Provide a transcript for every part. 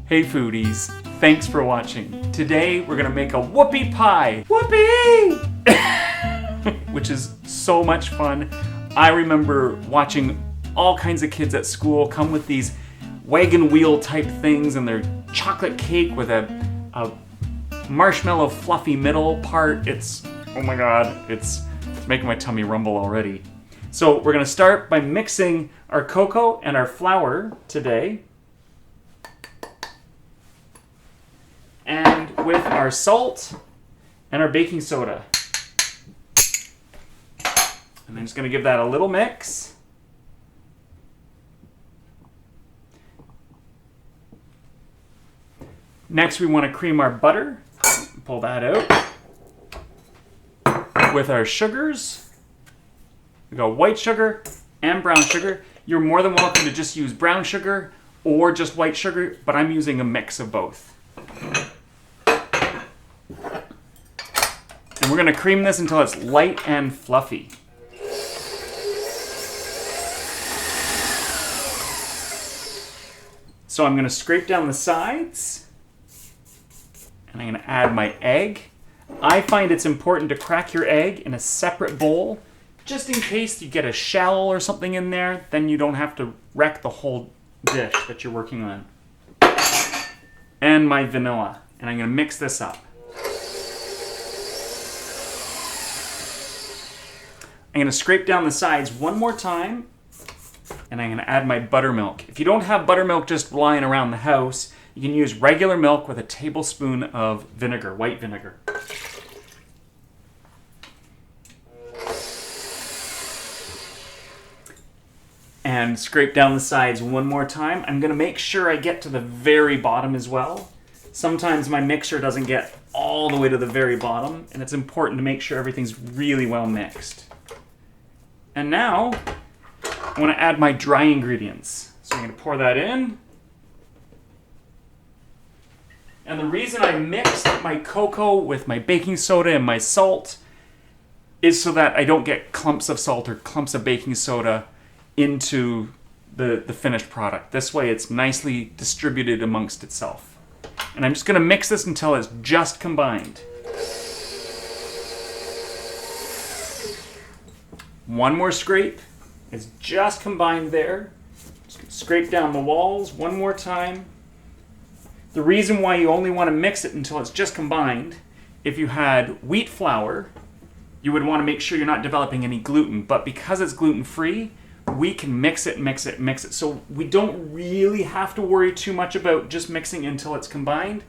Hey foodies, thanks for watching. Today we're gonna make a whoopie pie. Whoopie! Which is so much fun. I remember watching all kinds of kids at school come with these wagon wheel type things and their chocolate cake with a marshmallow fluffy middle part. It's, oh my god, it's making my tummy rumble already. So we're gonna start by mixing our cocoa and our flour today. And with our salt and our baking soda. And I'm just gonna give that a little mix. Next we wanna cream our butter. Pull that out. With our sugars. We got white sugar and brown sugar. You're more than welcome to just use brown sugar or just white sugar, but I'm using a mix of both. And we're going to cream this until it's light and fluffy. So I'm going to scrape down the sides. And I'm going to add my egg. I find it's important to crack your egg in a separate bowl, just in case you get a shell or something in there, then you don't have to wreck the whole dish that you're working on. And my vanilla. And I'm going to mix this up. I'm going to scrape down the sides one more time, and I'm going to add my buttermilk. If you don't have buttermilk just lying around the house, you can use regular milk with a tablespoon of vinegar, white vinegar. And scrape down the sides one more time. I'm going to make sure I get to the very bottom as well. Sometimes my mixer doesn't get all the way to the very bottom, and it's important to make sure everything's really well mixed. And now, I want to add my dry ingredients. So I'm going to pour that in. And the reason I mixed my cocoa with my baking soda and my salt is so that I don't get clumps of salt or clumps of baking soda into the finished product. This way it's nicely distributed amongst itself. And I'm just going to mix this until it's just combined. One more scrape. It's just combined there. Just scrape down the walls one more time. The reason why you only want to mix it until it's just combined, if you had wheat flour, you would want to make sure you're not developing any gluten. But because it's gluten-free, we can mix it, mix it, mix it. So we don't really have to worry too much about just mixing until it's combined.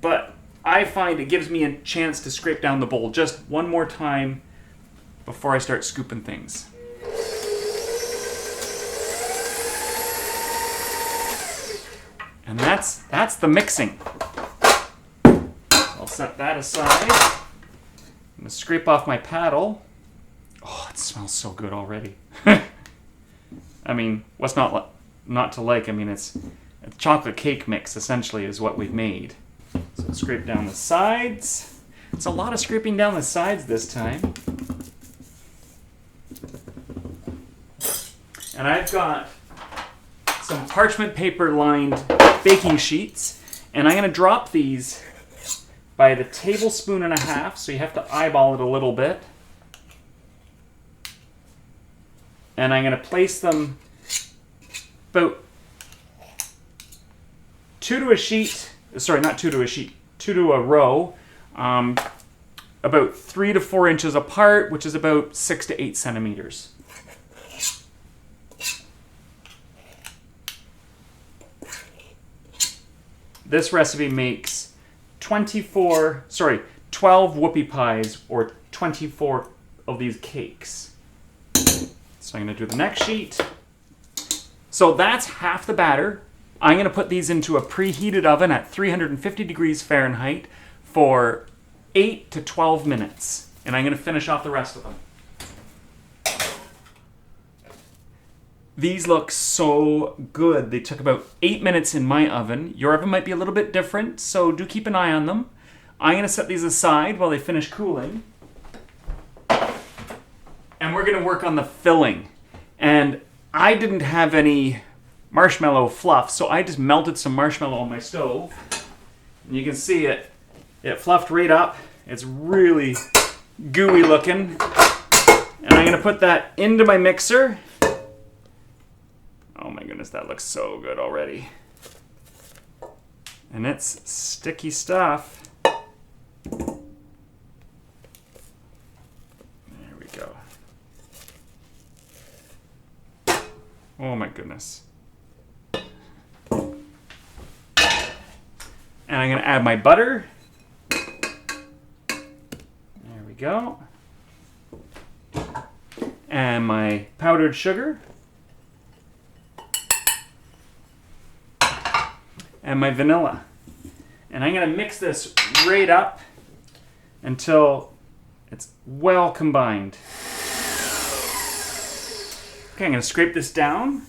But I find it gives me a chance to scrape down the bowl just one more time before I start scooping things. And that's the mixing. I'll set that aside. I'm gonna scrape off my paddle. Oh, it smells so good already. I mean, what's not to like? I mean, it's a chocolate cake mix, essentially, is what we've made. So scrape down the sides. It's a lot of scraping down the sides this time. And I've got some parchment paper lined baking sheets, and I'm going to drop these by the tablespoon and a half, so you have to eyeball it a little bit. And I'm going to place them about 2 to a row, about 3 to 4 inches apart, which is about 6 to 8 centimeters. This recipe makes 12 whoopie pies or 24 of these cakes. So I'm going to do the next sheet. So that's half the batter. I'm going to put these into a preheated oven at 350 degrees Fahrenheit for 8 to 12 minutes. And I'm going to finish off the rest of them. These look so good. They took about 8 minutes in my oven. Your oven might be a little bit different, so do keep an eye on them. I'm going to set these aside while they finish cooling. And we're going to work on the filling. And I didn't have any marshmallow fluff. So I just melted some marshmallow on my stove. And you can see it fluffed right up. It's really gooey looking. And I'm gonna put that into my mixer. Oh my goodness, that looks so good already. And it's sticky stuff. There we go. Oh my goodness. And I'm gonna add my butter. There we go. And my powdered sugar. And my vanilla. And I'm going to mix this right up until it's well combined. Okay, I'm going to scrape this down.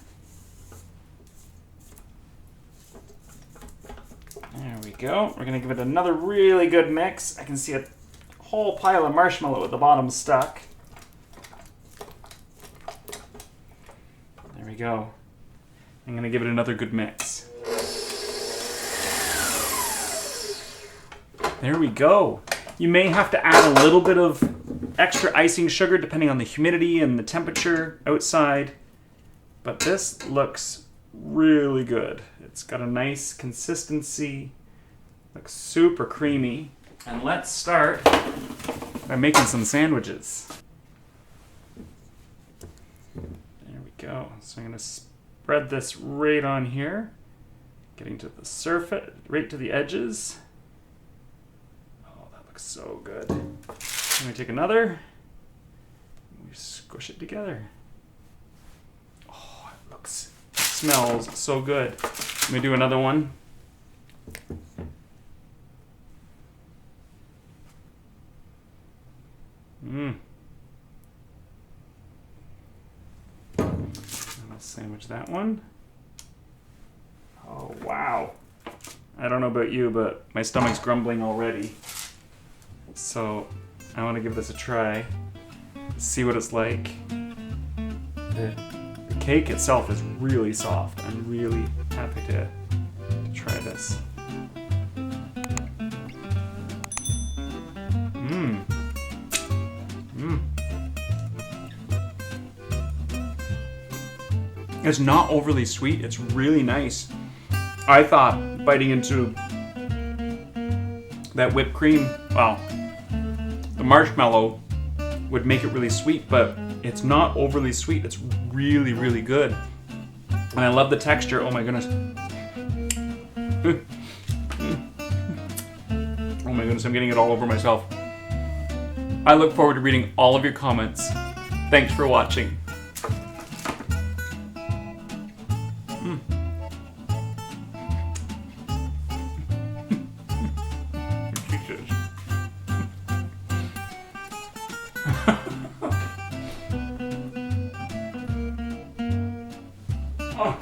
There we go. We're going to give it another really good mix. I can see a whole pile of marshmallow at the bottom stuck. There we go. I'm going to give it another good mix. There we go. You may have to add a little bit of extra icing sugar depending on the humidity and the temperature outside. But this looks really good. It's got a nice consistency. Looks super creamy. And let's start by making some sandwiches. There we go. So I'm going to spread this right on here. Getting to the surface, right to the edges. So good. I'm going to take another. We squish it together. Oh, it smells so good. Let me do another one. I'll sandwich that one. Oh, wow. I don't know about you, but my stomach's grumbling already. So I want to give this a try, see what it's like. The cake itself is really soft. I'm really happy to try this. It's not overly sweet. It's really nice. I thought biting into that whipped cream, well, the marshmallow would make it really sweet, but it's not overly sweet. It's really, really good. And I love the texture. Oh my goodness. Oh my goodness, I'm getting it all over myself. I look forward to reading all of your comments. Thanks for watching. Oh.